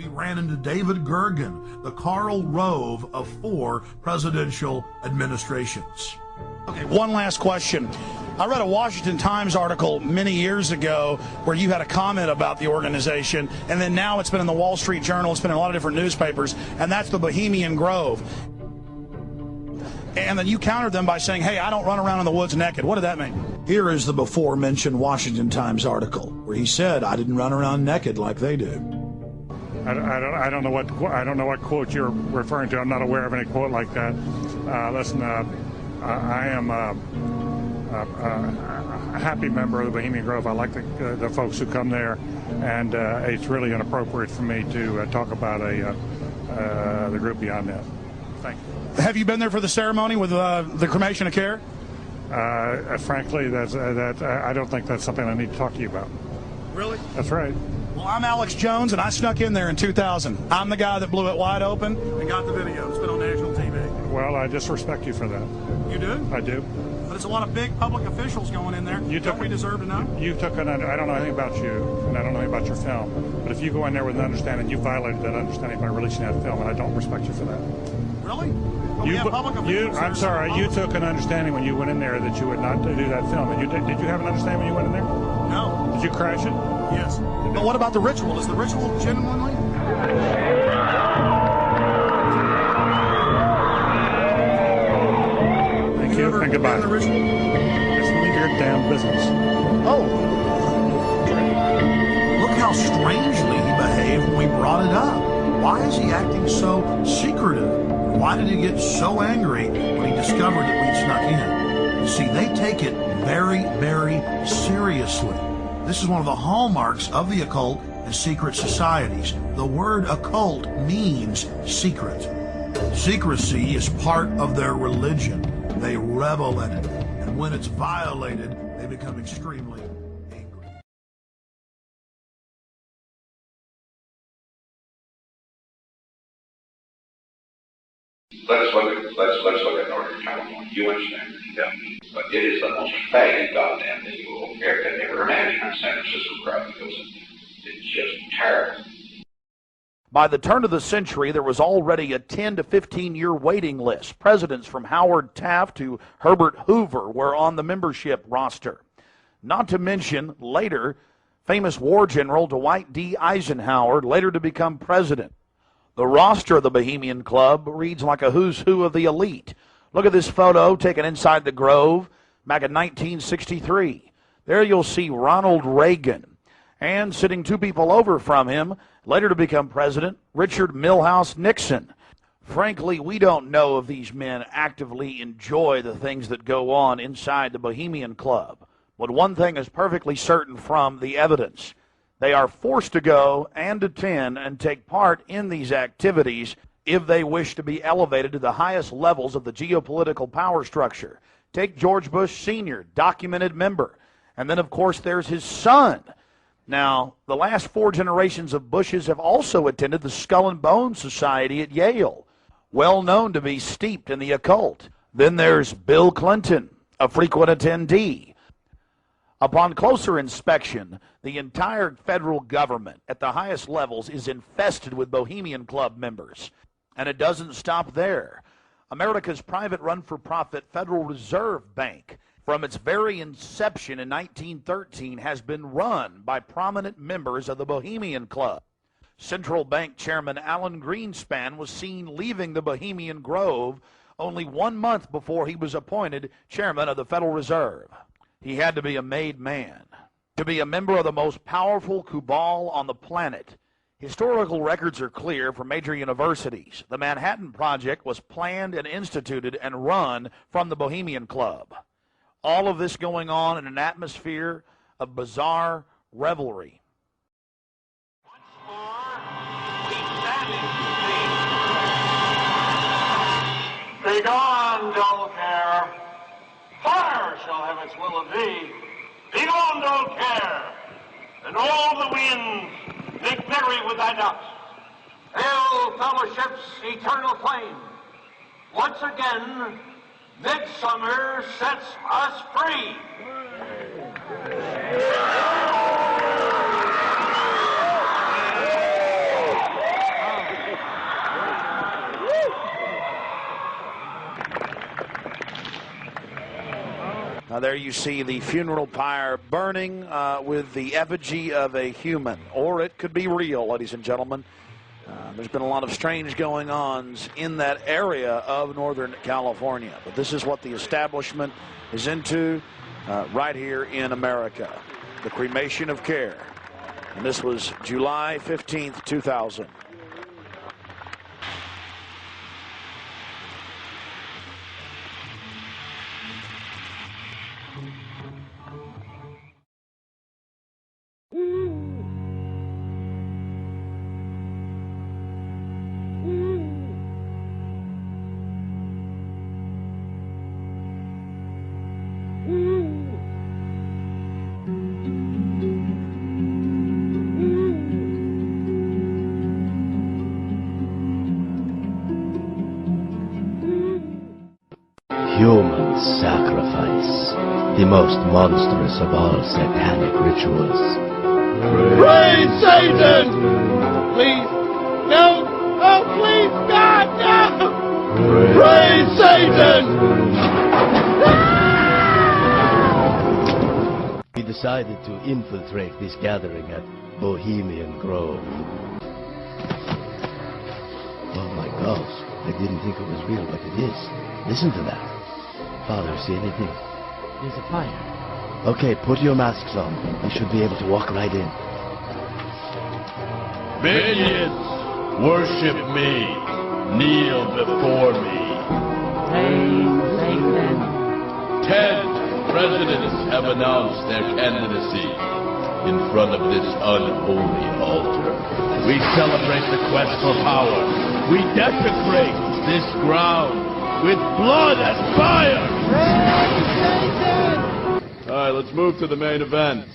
We ran into David Gergen, the Karl Rove of 4 presidential administrations. Okay, one last question. I read a Washington Times article many years ago where you had a comment about the organization, and then now it's been in the Wall Street Journal, it's been in a lot of different newspapers, and that's the Bohemian Grove. And then you countered them by saying, hey, I don't run around in the woods naked. What did that mean? Here is the before-mentioned Washington Times article where he said, I didn't run around naked like they do. I don't know what quote you're referring to. I'm not aware of any quote like that. Listen, I am a happy member of the Bohemian Grove. I like the folks who come there, and it's really inappropriate for me to talk about the group beyond that. Thank you. Have you been there for the ceremony with the cremation of care? Frankly, I don't think that's something I need to talk to you about. Really? That's right. Well, I'm Alex Jones, and I snuck in there in 2000. I'm the guy that blew it wide open and got the video. It's been on national TV. Well, I just respect you for that. You do? I do. But it's a lot of big public officials going in there. Don't we deserve to know? You took I don't know anything about you, and I don't know anything about your film. But if you go in there with an understanding, you violated that understanding by releasing that film, and I don't respect you for that. Really? We have public officials. I'm sorry, you took an understanding when you went in there that you would not do that film. And did you have an understanding when you went in there? No. Did you crash it? Yes. But what about the ritual? Is the ritual genuinely? Thank you, and goodbye. Just leave your damn business. Oh. Look how strangely he behaved when we brought it up. Why is he acting so secretive? Why did he get so angry when he discovered that we'd snuck in? You see, they take it very, very seriously. This is one of the hallmarks of the occult and secret societies. The word occult means secret. Secrecy is part of their religion. They revel in it. And when it's violated, they become extremely angry. Let's look at Northern California. You understand it, but it is the most faggy goddamn thing you will ever imagine. San Francisco crowd that goes in. It's just terrible. By the turn of the century, there was already a 10 to 15-year waiting list. Presidents from Howard Taft to Herbert Hoover were on the membership roster. Not to mention, later, famous war general Dwight D. Eisenhower, later to become president. The roster of the Bohemian Club reads like a who's who of the elite. Look at this photo taken inside the Grove back in 1963. There you'll see Ronald Reagan. And sitting 2 people over from him, later to become president, Richard Milhous Nixon. Frankly, we don't know if these men actively enjoy the things that go on inside the Bohemian Club. But one thing is perfectly certain from the evidence. They are forced to go and attend and take part in these activities if they wish to be elevated to the highest levels of the geopolitical power structure. Take George Bush Sr., documented member. And then, of course, there's his son. Now, the last 4 generations of Bushes have also attended the Skull and Bones Society at Yale, well known to be steeped in the occult. Then there's Bill Clinton, a frequent attendee. Upon closer inspection, the entire federal government at the highest levels is infested with Bohemian Club members. And it doesn't stop there. America's private run-for-profit Federal Reserve Bank, from its very inception in 1913, has been run by prominent members of the Bohemian Club. Central Bank Chairman Alan Greenspan was seen leaving the Bohemian Grove only 1 month before he was appointed chairman of the Federal Reserve. He had to be a made man, to be a member of the most powerful cabal on the planet. Historical records are clear from major universities. The Manhattan Project was planned and instituted and run from the Bohemian Club. All of this going on in an atmosphere of bizarre revelry. Once more, we stand in faith. Begone, dull care. Fire shall have its will of thee. Begone, dull care. And all the winds make merry with thy dust. Hail, fellowship's eternal flame. Once again, midsummer sets us free. There you see the funeral pyre burning with the effigy of a human, or it could be real, ladies and gentlemen. There's been a lot of strange going-ons in that area of Northern California, but this is what the establishment is into right here in America, the cremation of care. And this was July 15th, 2000. Human sacrifice, the most monstrous of all satanic rituals. Praise Satan! Please, no! Oh, please, God, no! Praise Satan! We decided to infiltrate this gathering at Bohemian Grove. Oh my gosh, I didn't think it was real, but it is. Listen to that. Father, see anything? There's a fire. Okay, put your masks on. You should be able to walk right in. Minions, worship me. Kneel before me. Praise Satan. 10 presidents have announced their candidacy in front of this unholy altar. We celebrate the quest for power. We desecrate this ground with blood and fire! All right, let's move to the main event.